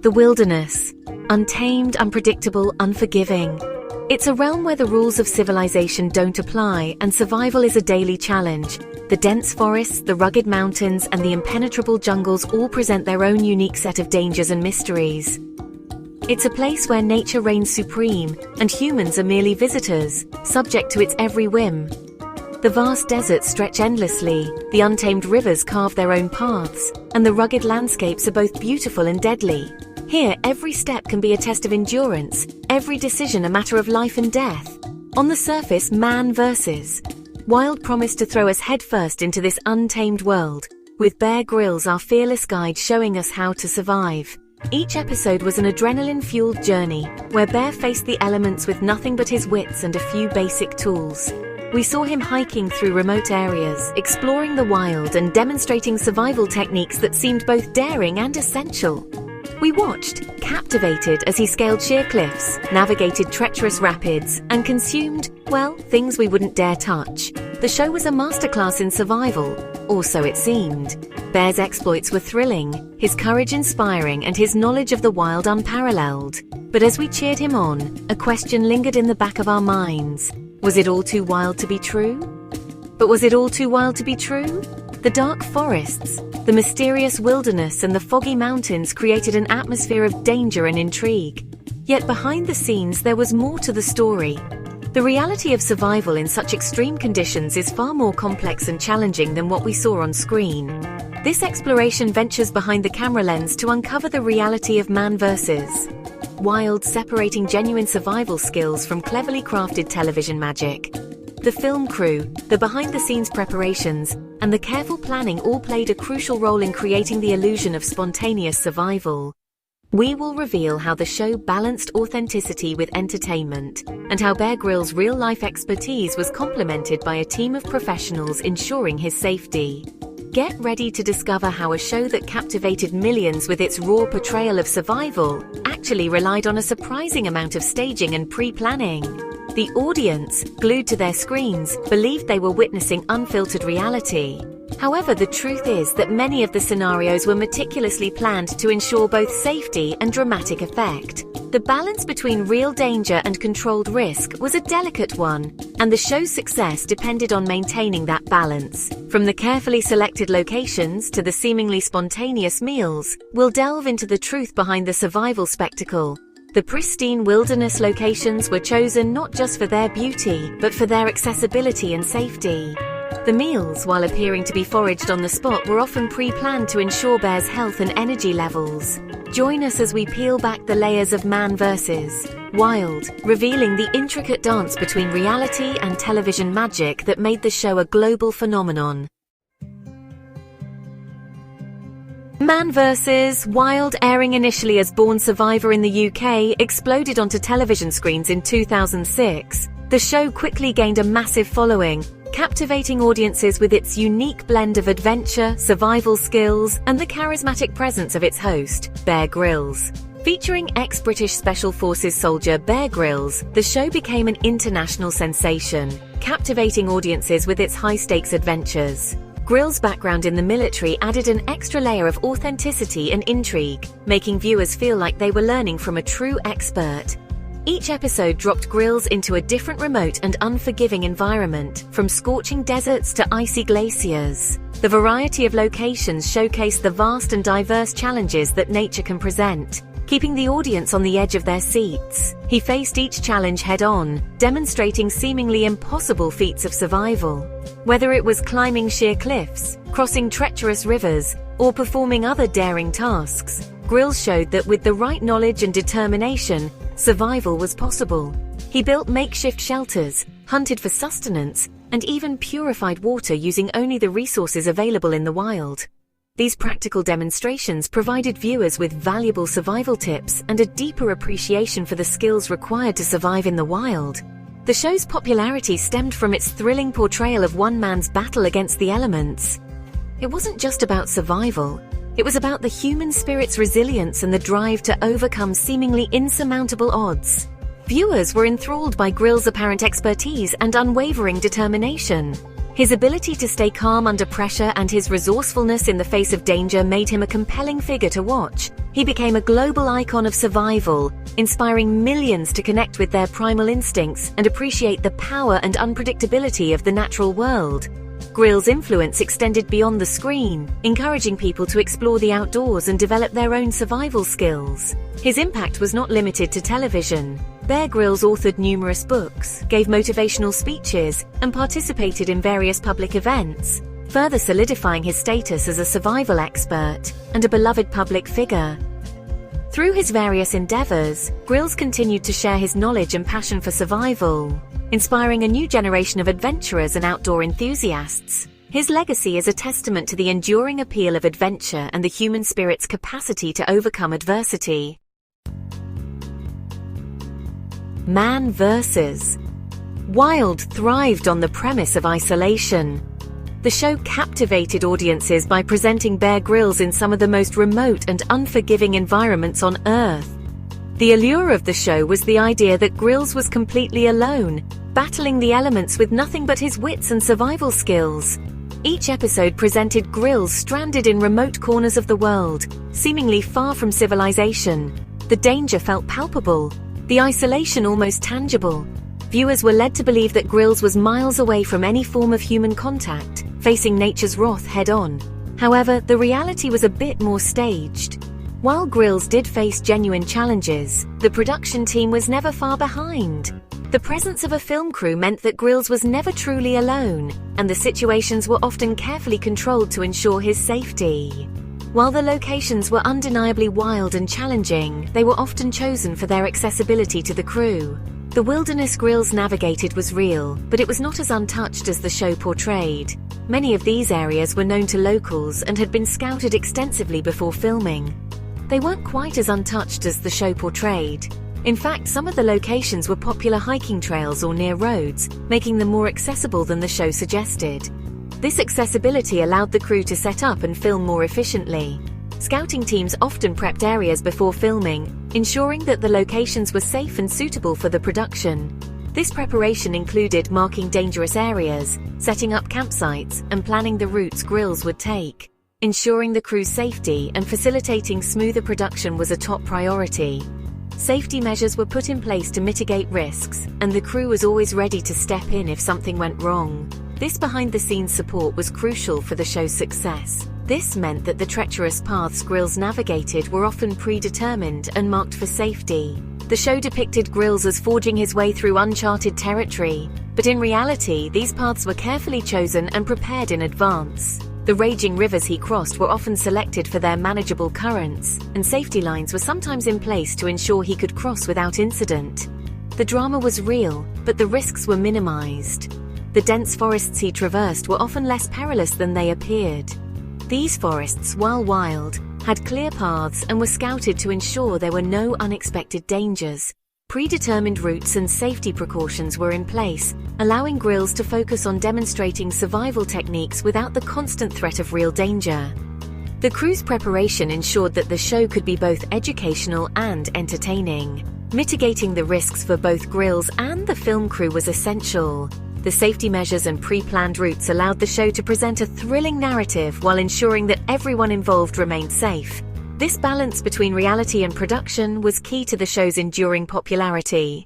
The wilderness. Untamed, unpredictable, unforgiving. It's a realm where the rules of civilization don't apply, and survival is a daily challenge. The dense forests, the rugged mountains, and the impenetrable jungles all present their own unique set of dangers and mysteries. It's a place where nature reigns supreme, and humans are merely visitors, subject to its every whim. The vast deserts stretch endlessly, the untamed rivers carve their own paths, and the rugged landscapes are both beautiful and deadly. Here, every step can be a test of endurance, every decision a matter of life and death. On the surface, man versus Wild promised to throw us headfirst into this untamed world, with Bear Grylls, our fearless guide, showing us how to survive. Each episode was an adrenaline-fueled journey, where Bear faced the elements with nothing but his wits and a few basic tools. We saw him hiking through remote areas, exploring the wild and demonstrating survival techniques that seemed both daring and essential. We watched, captivated, as he scaled sheer cliffs, navigated treacherous rapids, and consumed, well, things we wouldn't dare touch. The show was a masterclass in survival, or so it seemed. Bear's exploits were thrilling, his courage inspiring, and his knowledge of the wild unparalleled. But as we cheered him on, a question lingered in the back of our minds. Was it all too wild to be true? But was it all too wild to be true? The dark forests, the mysterious wilderness, and the foggy mountains created an atmosphere of danger and intrigue. Yet behind the scenes there was more to the story. The reality of survival in such extreme conditions is far more complex and challenging than what we saw on screen. This exploration ventures behind the camera lens to uncover the reality of man versus wild, separating genuine survival skills from cleverly crafted television magic. The film crew, the behind-the-scenes preparations, and the careful planning all played a crucial role in creating the illusion of spontaneous survival. We will reveal how the show balanced authenticity with entertainment, and how Bear Grylls' real-life expertise was complemented by a team of professionals ensuring his safety. Get ready to discover how a show that captivated millions with its raw portrayal of survival actually relied on a surprising amount of staging and pre-planning. The audience, glued to their screens, believed they were witnessing unfiltered reality. However, the truth is that many of the scenarios were meticulously planned to ensure both safety and dramatic effect. The balance between real danger and controlled risk was a delicate one, and the show's success depended on maintaining that balance. From the carefully selected locations to the seemingly spontaneous meals, we'll delve into the truth behind the survival spectacle. The pristine wilderness locations were chosen not just for their beauty, but for their accessibility and safety. The meals, while appearing to be foraged on the spot, were often pre-planned to ensure Bear's health and energy levels. Join us as we peel back the layers of man versus wild, revealing the intricate dance between reality and television magic that made the show a global phenomenon. Man vs. Wild, airing initially as Born Survivor in the UK, exploded onto television screens in 2006. The show quickly gained a massive following, captivating audiences with its unique blend of adventure, survival skills, and the charismatic presence of its host, Bear Grylls. Featuring ex-British Special Forces soldier Bear Grylls, the show became an international sensation, captivating audiences with its high-stakes adventures. Grylls' background in the military added an extra layer of authenticity and intrigue, making viewers feel like they were learning from a true expert. Each episode dropped Grylls into a different remote and unforgiving environment, from scorching deserts to icy glaciers. The variety of locations showcased the vast and diverse challenges that nature can present, keeping the audience on the edge of their seats. He faced each challenge head-on, demonstrating seemingly impossible feats of survival. Whether it was climbing sheer cliffs, crossing treacherous rivers, or performing other daring tasks, Grylls showed that with the right knowledge and determination, survival was possible. He built makeshift shelters, hunted for sustenance, and even purified water using only the resources available in the wild. These practical demonstrations provided viewers with valuable survival tips and a deeper appreciation for the skills required to survive in the wild. The show's popularity stemmed from its thrilling portrayal of one man's battle against the elements. It wasn't just about survival. It was about the human spirit's resilience and the drive to overcome seemingly insurmountable odds. Viewers were enthralled by Grylls' apparent expertise and unwavering determination. His ability to stay calm under pressure and his resourcefulness in the face of danger made him a compelling figure to watch. He became a global icon of survival, inspiring millions to connect with their primal instincts and appreciate the power and unpredictability of the natural world. Grylls' influence extended beyond the screen, encouraging people to explore the outdoors and develop their own survival skills. His impact was not limited to television. Bear Grylls authored numerous books, gave motivational speeches, and participated in various public events, further solidifying his status as a survival expert and a beloved public figure. Through his various endeavors, Grylls continued to share his knowledge and passion for survival, inspiring a new generation of adventurers and outdoor enthusiasts. His legacy is a testament to the enduring appeal of adventure and the human spirit's capacity to overcome adversity. Man vs. Wild thrived on the premise of isolation. The show captivated audiences by presenting Bear Grylls in some of the most remote and unforgiving environments on Earth. The allure of the show was the idea that Grylls was completely alone, battling the elements with nothing but his wits and survival skills. Each episode presented Grylls stranded in remote corners of the world, seemingly far from civilization. The danger felt palpable, the isolation almost tangible. Viewers were led to believe that Grylls was miles away from any form of human contact, facing nature's wrath head-on. However, the reality was a bit more staged. While Grylls did face genuine challenges, the production team was never far behind. The presence of a film crew meant that Grylls was never truly alone, and the situations were often carefully controlled to ensure his safety. While the locations were undeniably wild and challenging, they were often chosen for their accessibility to the crew. The wilderness Grylls navigated was real, but it was not as untouched as the show portrayed. Many of these areas were known to locals and had been scouted extensively before filming. They weren't quite as untouched as the show portrayed. In fact, some of the locations were popular hiking trails or near roads, making them more accessible than the show suggested. This accessibility allowed the crew to set up and film more efficiently. Scouting teams often prepped areas before filming, ensuring that the locations were safe and suitable for the production. This preparation included marking dangerous areas, setting up campsites, and planning the routes Grylls would take. Ensuring the crew's safety and facilitating smoother production was a top priority. Safety measures were put in place to mitigate risks, and the crew was always ready to step in if something went wrong. This behind-the-scenes support was crucial for the show's success. This meant that the treacherous paths Grylls navigated were often predetermined and marked for safety. The show depicted Grylls as forging his way through uncharted territory, but in reality, these paths were carefully chosen and prepared in advance. The raging rivers he crossed were often selected for their manageable currents, and safety lines were sometimes in place to ensure he could cross without incident. The drama was real, but the risks were minimized. The dense forests he traversed were often less perilous than they appeared. These forests, while wild, had clear paths and were scouted to ensure there were no unexpected dangers. Predetermined routes and safety precautions were in place, allowing Grylls to focus on demonstrating survival techniques without the constant threat of real danger. The crew's preparation ensured that the show could be both educational and entertaining. Mitigating the risks for both Grylls and the film crew was essential. The safety measures and pre-planned routes allowed the show to present a thrilling narrative while ensuring that everyone involved remained safe. This balance between reality and production was key to the show's enduring popularity.